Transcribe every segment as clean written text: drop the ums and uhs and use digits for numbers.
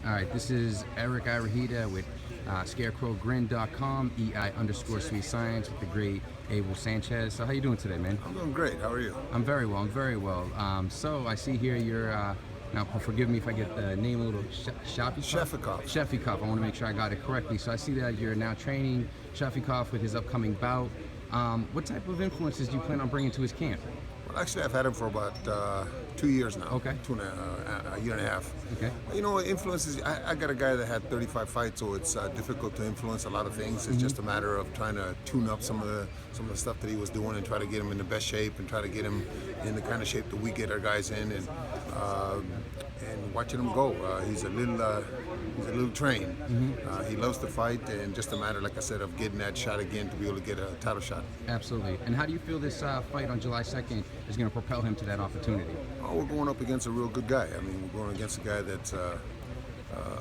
All right, this is Eric Irahita with ScarecrowGrin.com, EI_Sweet Science with the great Abel Sanchez. So how you doing today, man? I'm doing great. How are you? I'm very well. I'm very well. So I see here you're now. Forgive me if I get the name a little Shafikov. Shafikov. I want to make sure I got it correctly. So I see that you're now training Shafikov with his upcoming bout. What type of influences do you plan on bringing to his camp? Well, actually, I've had him for about 2 years now. Okay. A year and a half. Okay. You know, influences. I got a guy that had 35 fights, so it's difficult to influence a lot of things. It's just a matter of trying to tune up some of the stuff that he was doing and try to get him in the best shape and try to get him in the kind of shape that we get our guys in and watching him go. He's a little trained. He loves to fight, and just a matter, like I said, of getting that shot again to be able to get a title shot. Absolutely. And how do you feel this fight on July 2nd is going to propel him to that opportunity? Oh, we're going up against a real good guy. I mean, we're going against a guy that's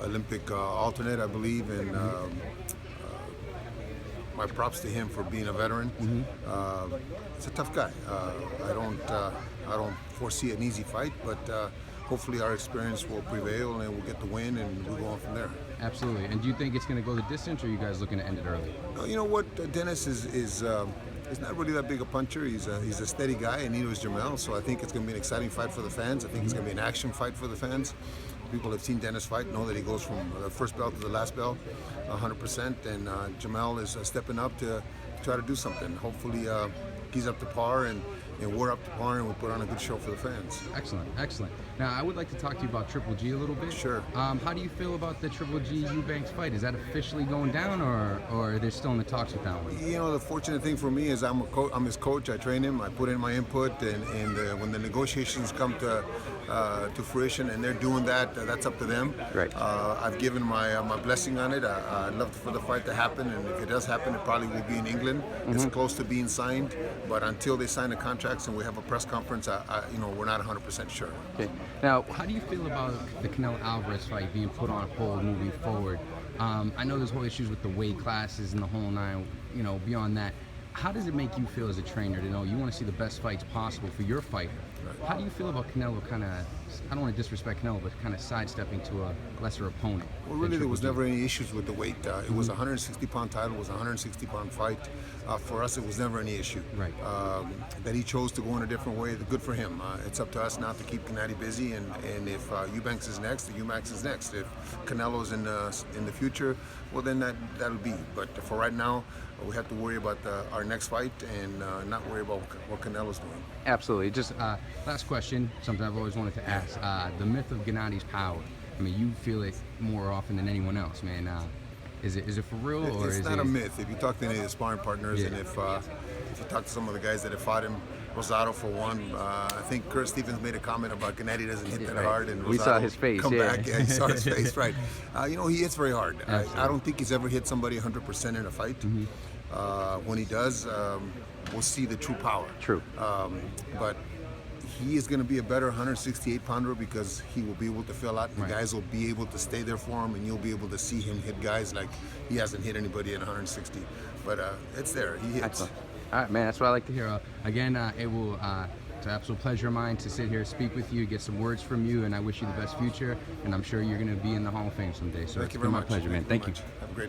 Olympic alternate, I believe, and my props to him for being a veteran. It's a tough guy. I don't foresee an easy fight, but hopefully our experience will prevail and we'll get the win and we'll go on from there. Absolutely. And do you think it's going to go the distance, or are you guys looking to end it early? No, you know what? Dennis is not really that big a puncher. He's a steady guy, and neither is Jamel. So I think it's going to be an exciting fight for the fans. I think it's going to be an action fight for the fans. People have seen Dennis fight, know that he goes from the first belt to the last belt 100%, and Jamel is stepping up to try to do something. Hopefully he's up to par and we're up to par, and we put on a good show for the fans. Excellent, excellent. Now, I would like to talk to you about Triple G a little bit. Sure. How do you feel about the Triple G Eubanks fight? Is that officially going down, or they're still in the talks with that one? You know, the fortunate thing for me is I'm his coach. I train him. I put in my input, and when the negotiations come to fruition, and they're doing that, that's up to them. Right. I've given my blessing on it. I'd love for the fight to happen, and if it does happen, it probably will be in England. It's close to being signed, but until they sign the contracts and we have a press conference, we're not 100% sure. Okay. Now, how do you feel about the Canelo Alvarez fight being put on hold moving forward? I know there's whole issues with the weight classes and the whole nine. You know, beyond that, how does it make you feel as a trainer to know you want to see the best fights possible for your fighter? Right. How do you feel about Canelo kind of, I don't want to disrespect Canelo, but kind of sidestepping to a lesser opponent? Well, really, there was never any issues with the weight. It was a 160-pound title, it was a 160-pound fight. For us, it was never any issue. Right. That he chose to go in a different way, good for him. It's up to us now to keep Gennady busy, and if Eubanks is next, Eubanks is next. If Canelo's in the future, well, then that'll be. But for right now, we have to worry about our next fight and not worry about what Canelo's doing. Absolutely. Just last question, something I've always wanted to ask. The myth of Gennady's power. I mean, you feel it more often than anyone else, man. Is it for real, or it's is not it a myth? If you talk to any of the sparring partners, and if you talk to some of the guys that have fought him, Rosado for one, I think Kurt Stevens made a comment about Gennady doesn't hit that hard, and Rosado we saw his face. Come back, he saw his face, right? He hits very hard. I don't think he's ever hit somebody 100% in a fight. When he does, we'll see the true power. True. But he is going to be a better 168-pounder because he will be able to fill out, and the guys will be able to stay there for him, and you'll be able to see him hit guys like he hasn't hit anybody at 160. But it's there. He hits. Excellent. All right, man. That's what I like to hear. Again, it will. It's an absolute pleasure of mine to sit here, speak with you, get some words from you, and I wish you the best future. And I'm sure you're going to be in the Hall of Fame someday. So Thank you very much. It's been my pleasure, man. Thank you. Have a great